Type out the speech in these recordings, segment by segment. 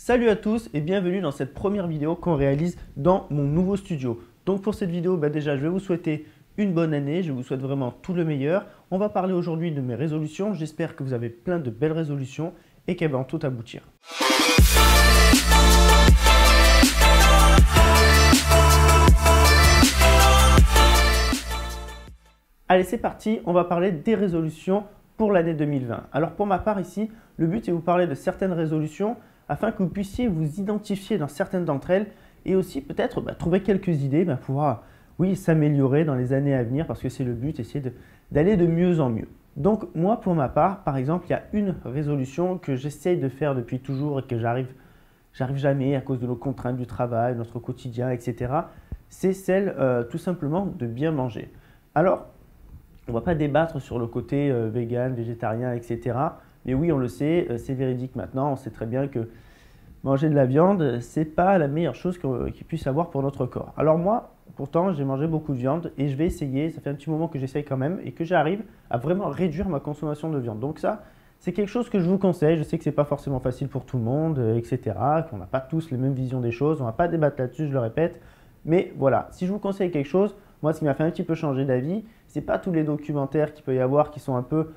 Salut à tous et bienvenue dans cette première vidéo qu'on réalise dans mon nouveau studio. Donc pour cette vidéo, déjà je vais vous souhaiter une bonne année, je vous souhaite vraiment tout le meilleur. On va parler aujourd'hui de mes résolutions, j'espère que vous avez plein de belles résolutions et qu'elles vont toutes aboutir. Allez, c'est parti, on va parler des résolutions pour l'année 2020. Alors pour ma part ici, le but est de vous parler de certaines résolutions afin que vous puissiez vous identifier dans certaines d'entre elles et aussi peut-être trouver quelques idées pour pouvoir s'améliorer dans les années à venir parce que c'est le but, essayer d'aller de mieux en mieux. Donc moi pour ma part, par exemple, il y a une résolution que j'essaye de faire depuis toujours et que j'arrive jamais à cause de nos contraintes du travail, notre quotidien, etc. C'est celle tout simplement de bien manger. Alors, on ne va pas débattre sur le côté vegan, végétarien, etc. Mais oui, on le sait, c'est véridique maintenant. On sait très bien que manger de la viande, ce n'est pas la meilleure chose qu'il puisse avoir pour notre corps. Alors moi, pourtant, j'ai mangé beaucoup de viande et je vais essayer, ça fait un petit moment que j'essaye quand même et que j'arrive à vraiment réduire ma consommation de viande. Donc ça, c'est quelque chose que je vous conseille. Je sais que ce n'est pas forcément facile pour tout le monde, etc. Qu'on n'a pas tous les mêmes visions des choses. On ne va pas débattre là-dessus, je le répète. Mais voilà, si je vous conseille quelque chose, moi, ce qui m'a fait un petit peu changer d'avis, ce n'est pas tous les documentaires qu'il peut y avoir qui sont un peu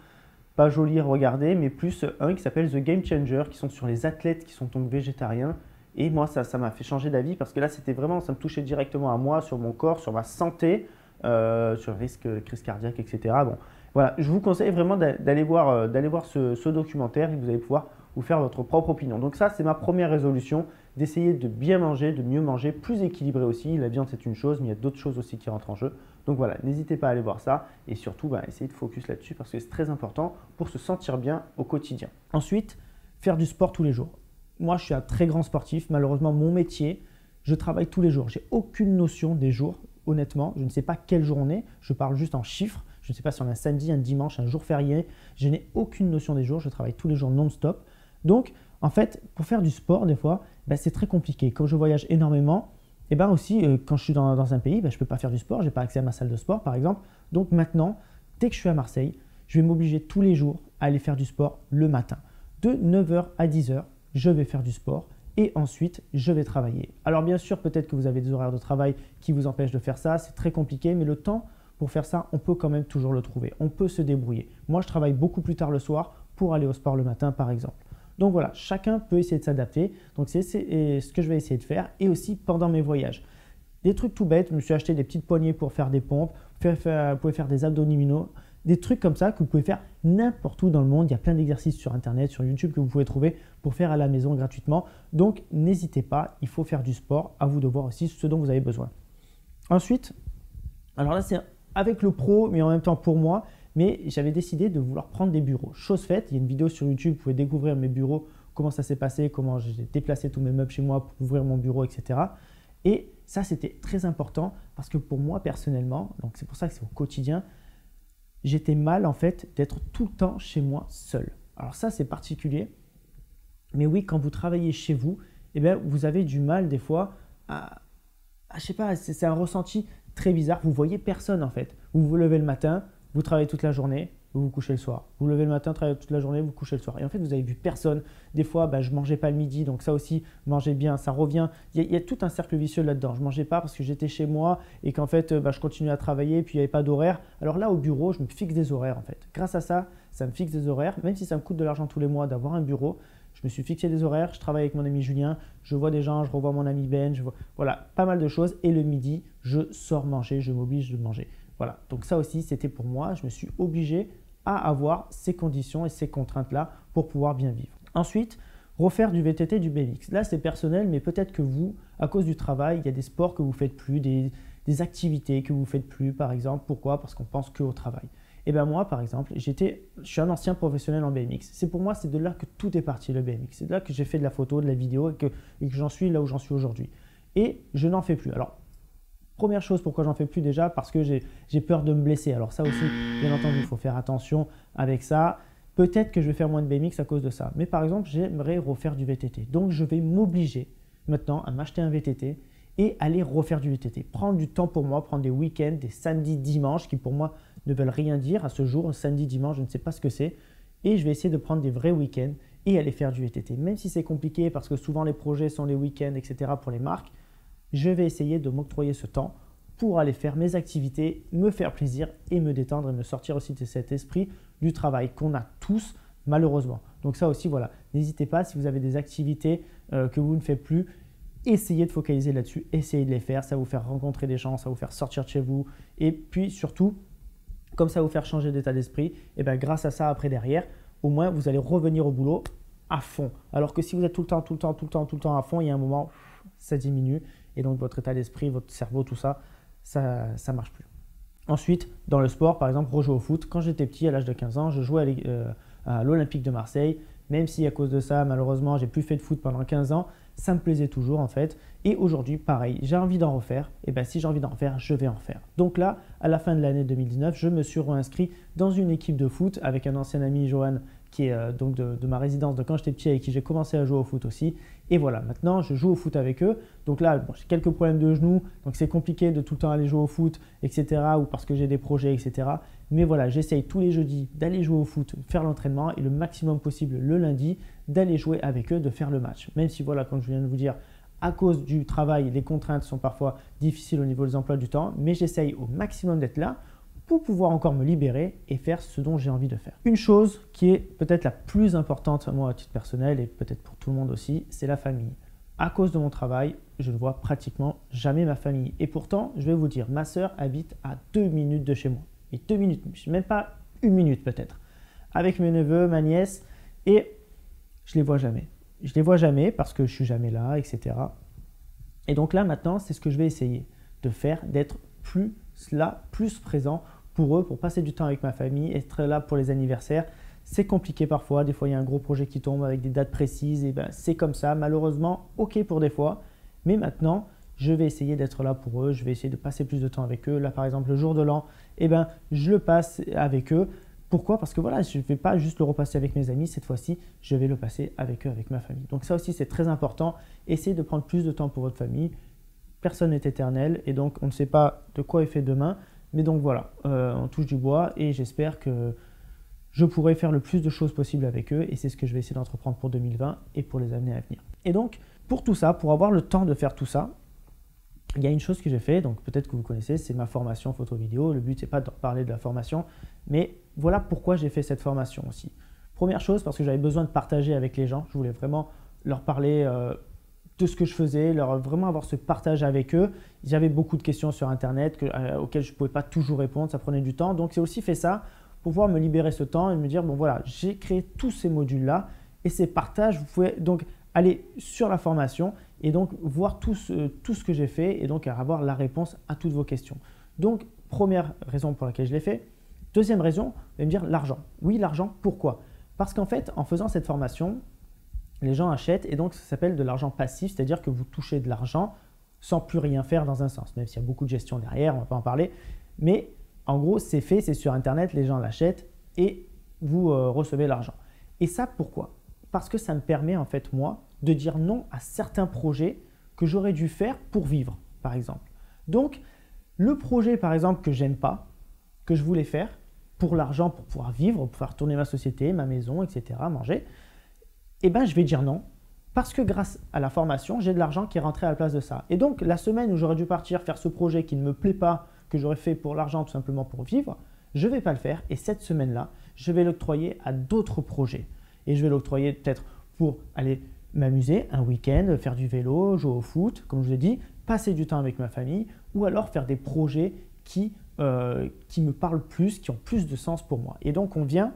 pas jolis à regarder, mais plus un qui s'appelle The Game Changer, qui sont sur les athlètes qui sont donc végétariens. Et moi, ça m'a fait changer d'avis parce que là, c'était vraiment, ça me touchait directement à moi, sur mon corps, sur ma santé, sur le risque de crise cardiaque, etc. Bon, voilà, je vous conseille vraiment d'aller voir ce documentaire et vous allez pouvoir vous faire votre propre opinion. Donc ça, c'est ma première résolution, d'essayer de bien manger, de mieux manger, plus équilibré aussi. La viande, c'est une chose, mais il y a d'autres choses aussi qui rentrent en jeu. Donc voilà, n'hésitez pas à aller voir ça et surtout, essayez de focus là-dessus parce que c'est très important pour se sentir bien au quotidien. Ensuite, faire du sport tous les jours. Moi, je suis un très grand sportif. Malheureusement, mon métier, je travaille tous les jours. J'ai aucune notion des jours, honnêtement. Je ne sais pas quelle journée. Je parle juste en chiffres. Je ne sais pas si on a un samedi, un dimanche, un jour férié. Je n'ai aucune notion des jours. Je travaille tous les jours non-stop. Donc, en fait, pour faire du sport, des fois, c'est très compliqué. Comme je voyage énormément, et aussi, quand je suis dans un pays, je ne peux pas faire du sport. Je n'ai pas accès à ma salle de sport, par exemple. Donc maintenant, dès que je suis à Marseille, je vais m'obliger tous les jours à aller faire du sport le matin. De 9 h à 10 h, je vais faire du sport et ensuite, je vais travailler. Alors bien sûr, peut-être que vous avez des horaires de travail qui vous empêchent de faire ça. C'est très compliqué, mais le temps pour faire ça, on peut quand même toujours le trouver. On peut se débrouiller. Moi, je travaille beaucoup plus tard le soir pour aller au sport le matin, par exemple. Donc voilà, chacun peut essayer de s'adapter. Donc c'est ce que je vais essayer de faire et aussi pendant mes voyages. Des trucs tout bêtes, je me suis acheté des petites poignées pour faire des pompes, vous pouvez faire des abdominaux, des trucs comme ça que vous pouvez faire n'importe où dans le monde. Il y a plein d'exercices sur Internet, sur YouTube que vous pouvez trouver pour faire à la maison gratuitement. Donc n'hésitez pas, il faut faire du sport, à vous de voir aussi ce dont vous avez besoin. Ensuite, alors là c'est avec le pro mais en même temps pour moi, mais j'avais décidé de vouloir prendre des bureaux. Chose faite, il y a une vidéo sur YouTube, vous pouvez découvrir mes bureaux, comment ça s'est passé, comment j'ai déplacé tous mes meubles chez moi pour ouvrir mon bureau, etc. Et ça, c'était très important parce que pour moi, personnellement, donc c'est pour ça que c'est au quotidien, j'étais mal en fait d'être tout le temps chez moi seul. Alors ça, c'est particulier. Mais oui, quand vous travaillez chez vous, vous avez du mal des fois je sais pas, c'est un ressenti très bizarre. Vous voyez personne en fait. Vous vous levez le matin, vous travaillez toute la journée, vous vous couchez le soir. Vous levez le matin, travaillez toute la journée, vous couchez le soir. Et en fait, vous avez vu personne. Des fois, je ne mangeais pas le midi, donc ça aussi, mangez bien, ça revient. Il y a tout un cercle vicieux là-dedans. Je ne mangeais pas parce que j'étais chez moi et qu'en fait, je continuais à travailler, puis il n'y avait pas d'horaire. Alors là, au bureau, je me fixe des horaires en fait. Grâce à ça, ça me fixe des horaires. Même si ça me coûte de l'argent tous les mois d'avoir un bureau, je me suis fixé des horaires. Je travaille avec mon ami Julien, je vois des gens, je revois mon ami Ben, voilà, pas mal de choses. Et le midi, je sors manger, je m'oblige de manger. Voilà, donc ça aussi, c'était pour moi. Je me suis obligé à avoir ces conditions et ces contraintes-là pour pouvoir bien vivre. Ensuite, refaire du VTT, du BMX. Là, c'est personnel, mais peut-être que vous, à cause du travail, il y a des sports que vous ne faites plus, des activités que vous ne faites plus, par exemple. Pourquoi? Parce qu'on pense qu'au travail. Et moi, par exemple, je suis un ancien professionnel en BMX. C'est pour moi, c'est de là que tout est parti, le BMX. C'est de là que j'ai fait de la photo, de la vidéo et que j'en suis là où j'en suis aujourd'hui. Et je n'en fais plus. Alors, première chose, pourquoi j'en fais plus déjà? Parce que j'ai peur de me blesser. Alors ça aussi, bien entendu, il faut faire attention avec ça. Peut-être que je vais faire moins de BMX à cause de ça. Mais par exemple, j'aimerais refaire du VTT. Donc, je vais m'obliger maintenant à m'acheter un VTT et aller refaire du VTT. Prendre du temps pour moi, prendre des week-ends, des samedis, dimanches qui pour moi ne veulent rien dire à ce jour. Samedi, dimanche, je ne sais pas ce que c'est. Et je vais essayer de prendre des vrais week-ends et aller faire du VTT. Même si c'est compliqué parce que souvent les projets sont les week-ends, etc. pour les marques, je vais essayer de m'octroyer ce temps pour aller faire mes activités, me faire plaisir et me détendre et me sortir aussi de cet esprit du travail qu'on a tous malheureusement. Donc ça aussi, voilà, n'hésitez pas si vous avez des activités que vous ne faites plus, essayez de focaliser là-dessus, essayez de les faire, ça va vous faire rencontrer des gens, ça va vous faire sortir de chez vous et puis surtout, comme ça va vous faire changer d'état d'esprit, et bien grâce à ça après derrière, au moins vous allez revenir au boulot à fond. Alors que si vous êtes tout le temps à fond, il y a un moment, ça diminue et donc votre état d'esprit, votre cerveau, tout ça, ça ne marche plus. Ensuite, dans le sport, par exemple, rejouer au foot. Quand j'étais petit, à l'âge de 15 ans, je jouais à l'Olympique de Marseille. Même si à cause de ça, malheureusement, j'ai plus fait de foot pendant 15 ans, ça me plaisait toujours en fait. Et aujourd'hui, pareil, j'ai envie d'en refaire. Et bien si j'ai envie d'en refaire, je vais en faire. Donc là, à la fin de l'année 2019, je me suis réinscrit dans une équipe de foot avec un ancien ami, Johan, qui est donc de ma résidence de quand j'étais petit, avec qui j'ai commencé à jouer au foot aussi. Et voilà, maintenant je joue au foot avec eux. Donc là, bon, j'ai quelques problèmes de genoux, donc c'est compliqué de tout le temps aller jouer au foot, etc. Ou parce que j'ai des projets, etc. Mais voilà, j'essaye tous les jeudis d'aller jouer au foot, faire l'entraînement et le maximum possible le lundi d'aller jouer avec eux, de faire le match. Même si voilà, comme je viens de vous dire, à cause du travail, les contraintes sont parfois difficiles au niveau des emplois du temps, mais j'essaye au maximum d'être là pour pouvoir encore me libérer et faire ce dont j'ai envie de faire. Une chose qui est peut-être la plus importante à moi à titre personnel et peut-être pour tout le monde aussi, c'est la famille. À cause de mon travail, je ne vois pratiquement jamais ma famille. Et pourtant, je vais vous dire, ma sœur habite à 2 minutes de chez moi. Et 2 minutes, même pas 1 minute peut-être. Avec mes neveux, ma nièce, et je les vois jamais. Je les vois jamais parce que je suis jamais là, etc. Et donc là, maintenant, c'est ce que je vais essayer de faire, d'être plus là, plus présent pour eux, pour passer du temps avec ma famille, être là pour les anniversaires. C'est compliqué parfois, des fois il y a un gros projet qui tombe avec des dates précises, et ben c'est comme ça, malheureusement, ok pour des fois, mais maintenant, je vais essayer d'être là pour eux, je vais essayer de passer plus de temps avec eux. Là, par exemple, le jour de l'an, eh ben, je le passe avec eux. Pourquoi? Parce que voilà, je ne vais pas juste le repasser avec mes amis, cette fois-ci, je vais le passer avec eux, avec ma famille. Donc ça aussi, c'est très important. Essayez de prendre plus de temps pour votre famille. Personne n'est éternel et donc on ne sait pas de quoi est fait demain. Mais donc voilà, on touche du bois et j'espère que je pourrai faire le plus de choses possible avec eux et c'est ce que je vais essayer d'entreprendre pour 2020 et pour les années à venir. Et donc, pour tout ça, pour avoir le temps de faire tout ça, il y a une chose que j'ai fait, donc peut-être que vous connaissez, c'est ma formation photo-vidéo. Le but, c'est pas de parler de la formation, mais voilà pourquoi j'ai fait cette formation aussi. Première chose, parce que j'avais besoin de partager avec les gens. Je voulais vraiment leur parler de ce que je faisais, vraiment avoir ce partage avec eux. J'avais beaucoup de questions sur Internet auxquelles je ne pouvais pas toujours répondre, ça prenait du temps. Donc, j'ai aussi fait ça pour pouvoir me libérer ce temps et me dire, bon voilà, j'ai créé tous ces modules-là et ces partages, vous pouvez donc aller sur la formation et donc voir tout ce que j'ai fait et donc avoir la réponse à toutes vos questions. Donc, première raison pour laquelle je l'ai fait. Deuxième raison, vous allez me dire l'argent. Oui, l'argent, pourquoi? Parce qu'en fait, en faisant cette formation, les gens achètent et donc ça s'appelle de l'argent passif, c'est-à-dire que vous touchez de l'argent sans plus rien faire dans un sens, même s'il y a beaucoup de gestion derrière, on ne va pas en parler. Mais en gros, c'est fait, c'est sur Internet, les gens l'achètent et vous recevez l'argent. Et ça, pourquoi? Parce que ça me permet en fait, moi, de dire non à certains projets que j'aurais dû faire pour vivre, par exemple. Donc, le projet, par exemple, que j'aime pas, que je voulais faire pour l'argent, pour pouvoir vivre, pour pouvoir tourner ma société, ma maison, etc., manger, eh ben, je vais dire non parce que grâce à la formation, j'ai de l'argent qui est rentré à la place de ça. Et donc, la semaine où j'aurais dû partir faire ce projet qui ne me plaît pas, que j'aurais fait pour l'argent tout simplement pour vivre, je ne vais pas le faire. Et cette semaine-là, je vais l'octroyer à d'autres projets. Et je vais l'octroyer peut-être pour aller m'amuser un week-end, faire du vélo, jouer au foot, comme je vous l'ai dit, passer du temps avec ma famille ou alors faire des projets qui me parlent plus, qui ont plus de sens pour moi. Et donc, on vient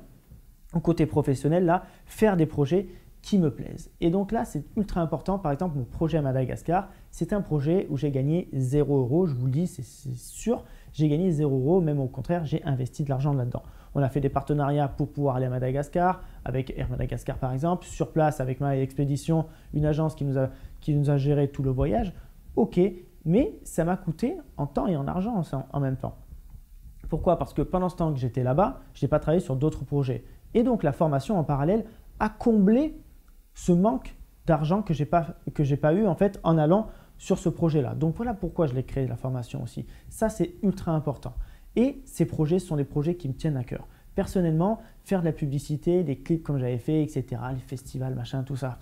au côté professionnel, là, faire des projets qui me plaisent. Et donc là, c'est ultra important. Par exemple, mon projet à Madagascar, c'est un projet où j'ai gagné 0 €. Je vous le dis, c'est sûr, j'ai gagné 0 €. Même au contraire, j'ai investi de l'argent là-dedans. On a fait des partenariats pour pouvoir aller à Madagascar, avec Air Madagascar par exemple, sur place avec My Expedition, une agence qui nous a géré tout le voyage. Ok, mais ça m'a coûté en temps et en argent en même temps. Pourquoi? Parce que pendant ce temps que j'étais là-bas, je n'ai pas travaillé sur d'autres projets. Et donc la formation en parallèle a comblé ce manque d'argent que j'ai pas eu en fait en allant sur ce projet-là. Donc voilà pourquoi je l'ai créé la formation aussi. Ça, c'est ultra important. Et ces projets sont des projets qui me tiennent à cœur. Personnellement, faire de la publicité, des clips comme j'avais fait, etc., les festivals, machin, tout ça,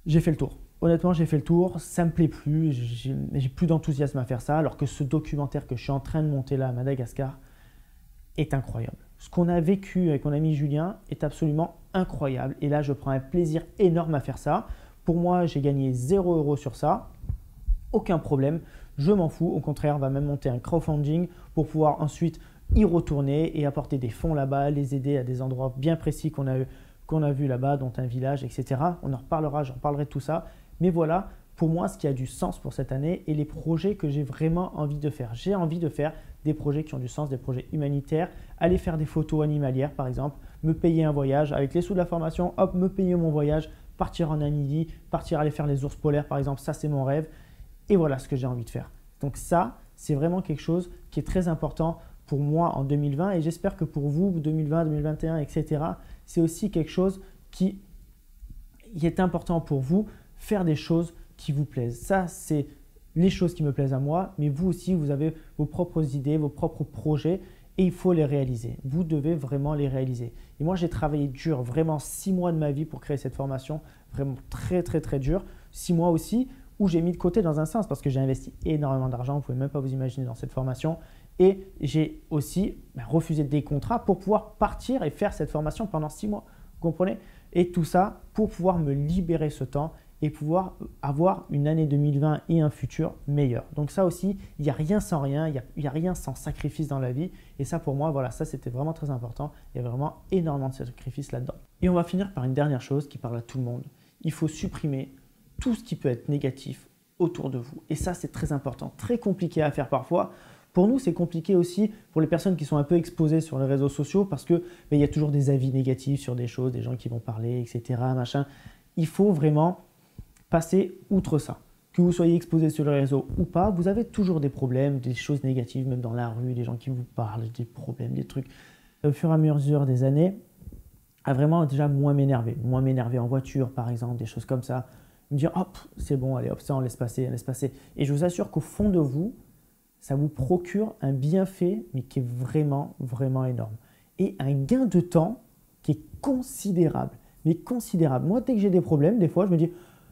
j'ai fait le tour. Honnêtement, j'ai fait le tour, ça me plaît plus, j'ai plus d'enthousiasme à faire ça, alors que ce documentaire que je suis en train de monter là à Madagascar est incroyable. Ce qu'on a vécu avec mon ami Julien est absolument incroyable. Et là, je prends un plaisir énorme à faire ça. Pour moi, j'ai gagné 0 € sur ça. Aucun problème, je m'en fous. Au contraire, on va même monter un crowdfunding pour pouvoir ensuite y retourner et apporter des fonds là-bas, les aider à des endroits bien précis qu'on a vu là-bas, dont un village, etc. On en reparlera, j'en parlerai de tout ça. Mais voilà, pour moi, ce qui a du sens pour cette année et les projets que j'ai vraiment envie de faire. J'ai envie de faire des projets qui ont du sens, des projets humanitaires, aller faire des photos animalières par exemple, me payer un voyage, avec les sous de la formation, hop, me payer mon voyage, partir en Namibie, partir aller faire les ours polaires par exemple, ça c'est mon rêve. Et voilà ce que j'ai envie de faire. Donc ça, c'est vraiment quelque chose qui est très important pour moi en 2020 et j'espère que pour vous, 2020, 2021, etc., c'est aussi quelque chose qui est important pour vous, faire des choses qui vous plaisent. Ça, c'est les choses qui me plaisent à moi, mais vous aussi, vous avez vos propres idées, vos propres projets et il faut les réaliser. Vous devez vraiment les réaliser. Et moi, j'ai travaillé dur, vraiment 6 mois de ma vie pour créer cette formation, vraiment très, très, très dur. 6 mois aussi où j'ai mis de côté dans un sens parce que j'ai investi énormément d'argent, vous ne pouvez même pas vous imaginer dans cette formation. Et j'ai aussi refusé des contrats pour pouvoir partir et faire cette formation pendant 6 mois. Vous comprenez? Et tout ça pour pouvoir me libérer ce temps et pouvoir avoir une année 2020 et un futur meilleur. Donc ça aussi, il n'y a rien sans rien, il n'y a rien sans sacrifice dans la vie. Et ça pour moi, voilà, ça c'était vraiment très important. Il y a vraiment énormément de sacrifices là-dedans. Et on va finir par une dernière chose qui parle à tout le monde. Il faut supprimer tout ce qui peut être négatif autour de vous. Et ça, c'est très important, très compliqué à faire parfois. Pour nous, c'est compliqué aussi pour les personnes qui sont un peu exposées sur les réseaux sociaux parce que il y a toujours des avis négatifs sur des choses, des gens qui vont parler, etc. Machin. Il faut vraiment passer outre ça. Que vous soyez exposé sur les réseaux ou pas, vous avez toujours des problèmes, des choses négatives, même dans la rue, des gens qui vous parlent, des problèmes, des trucs. Au fur et à mesure des années, à vraiment déjà moins m'énerver en voiture par exemple, des choses comme ça. Me dire hop, c'est bon, allez hop, ça on laisse passer, on laisse passer. Et je vous assure qu'au fond de vous, ça vous procure un bienfait, mais qui est vraiment, vraiment énorme. Et un gain de temps qui est considérable, mais considérable. Moi, dès que j'ai des problèmes, des fois, je me dis,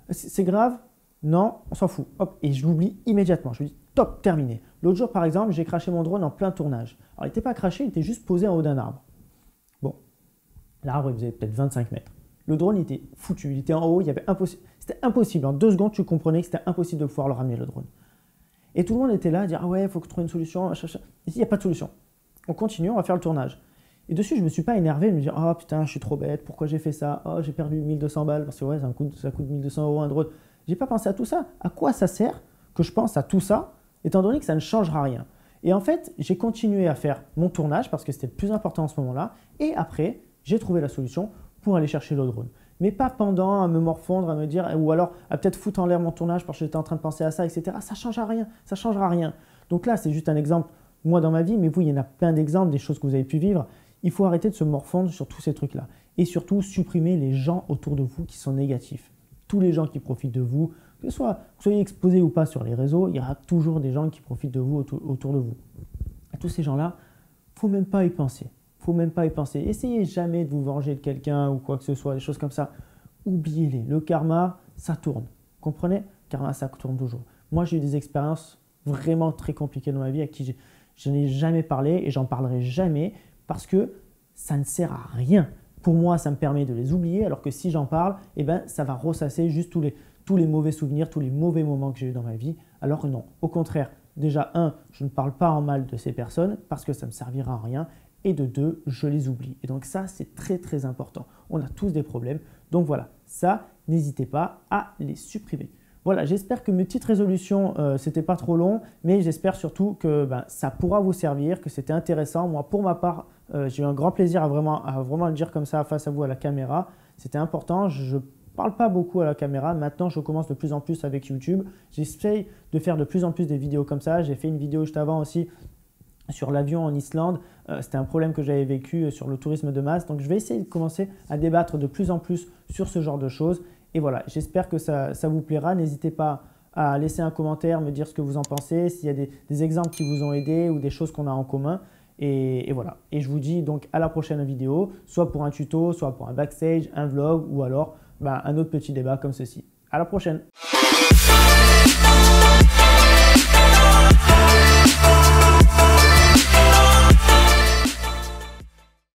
c'est grave, non, on s'en fout. Hop, et je l'oublie immédiatement. Je me dis, top, terminé. L'autre jour, par exemple, j'ai craché mon drone en plein tournage. Alors, il n'était pas craché, il était juste posé en haut d'un arbre. Bon, l'arbre, il faisait peut-être 25 mètres. Le drone, il était foutu, il était en haut, c'était impossible. En 2 secondes, tu comprenais que c'était impossible de pouvoir le ramener, le drone. Et tout le monde était là à dire « Ah ouais, il faut trouver une solution. » Ici, il n'y a pas de solution. On continue, on va faire le tournage. Et dessus, je ne me suis pas énervé de me dire « Oh putain, je suis trop bête, pourquoi j'ai fait ça? Oh, j'ai perdu 1200 balles, parce que ouais, ça coûte 1200 € un drone. » J'ai pas pensé à tout ça. À quoi ça sert que je pense à tout ça, étant donné que ça ne changera rien? Et en fait, j'ai continué à faire mon tournage, parce que c'était le plus important en ce moment-là. Et après, j'ai trouvé la solution pour aller chercher le drone. Mais pas pendant à me morfondre, à me dire, ou alors à peut-être foutre en l'air mon tournage parce que j'étais en train de penser à ça, etc. Ça ne changera rien, ça ne changera rien. Donc là, c'est juste un exemple, moi dans ma vie, mais vous, il y en a plein d'exemples, des choses que vous avez pu vivre. Il faut arrêter de se morfondre sur tous ces trucs-là. Et surtout, supprimer les gens autour de vous qui sont négatifs. Tous les gens qui profitent de vous, que ce soit vous soyez exposé ou pas sur les réseaux, il y aura toujours des gens qui profitent de vous autour de vous. À tous ces gens-là, il ne faut même pas y penser. Il ne faut même pas y penser. Essayez jamais de vous venger de quelqu'un ou quoi que ce soit, des choses comme ça. Oubliez-les. Le karma, ça tourne. Comprenez? Le karma, ça tourne toujours. Moi, j'ai eu des expériences vraiment très compliquées dans ma vie à qui je n'ai jamais parlé et j'en parlerai jamais parce que ça ne sert à rien. Pour moi, ça me permet de les oublier alors que si j'en parle, eh ben, ça va ressasser juste tous les mauvais souvenirs, tous les mauvais moments que j'ai eu dans ma vie. Alors que non, au contraire, déjà, je ne parle pas en mal de ces personnes parce que ça ne me servira à rien. Et de 2, je les oublie. Et donc ça, c'est très très important. On a tous des problèmes. Donc voilà, ça, n'hésitez pas à les supprimer. Voilà, j'espère que mes petites résolutions, c'était pas trop long, mais j'espère surtout que ça pourra vous servir, que c'était intéressant. Moi, pour ma part, j'ai eu un grand plaisir à vraiment le dire comme ça face à vous à la caméra. C'était important. Je parle pas beaucoup à la caméra. Maintenant, je commence de plus en plus avec YouTube. J'essaye de faire de plus en plus des vidéos comme ça. J'ai fait une vidéo juste avant aussi sur l'avion en Islande. C'était un problème que j'avais vécu sur le tourisme de masse. Donc, je vais essayer de commencer à débattre de plus en plus sur ce genre de choses. Et voilà, j'espère que ça vous plaira. N'hésitez pas à laisser un commentaire, me dire ce que vous en pensez, s'il y a des exemples qui vous ont aidé ou des choses qu'on a en commun. Et voilà. Et je vous dis donc à la prochaine vidéo, soit pour un tuto, soit pour un backstage, un vlog ou alors un autre petit débat comme ceci. À la prochaine!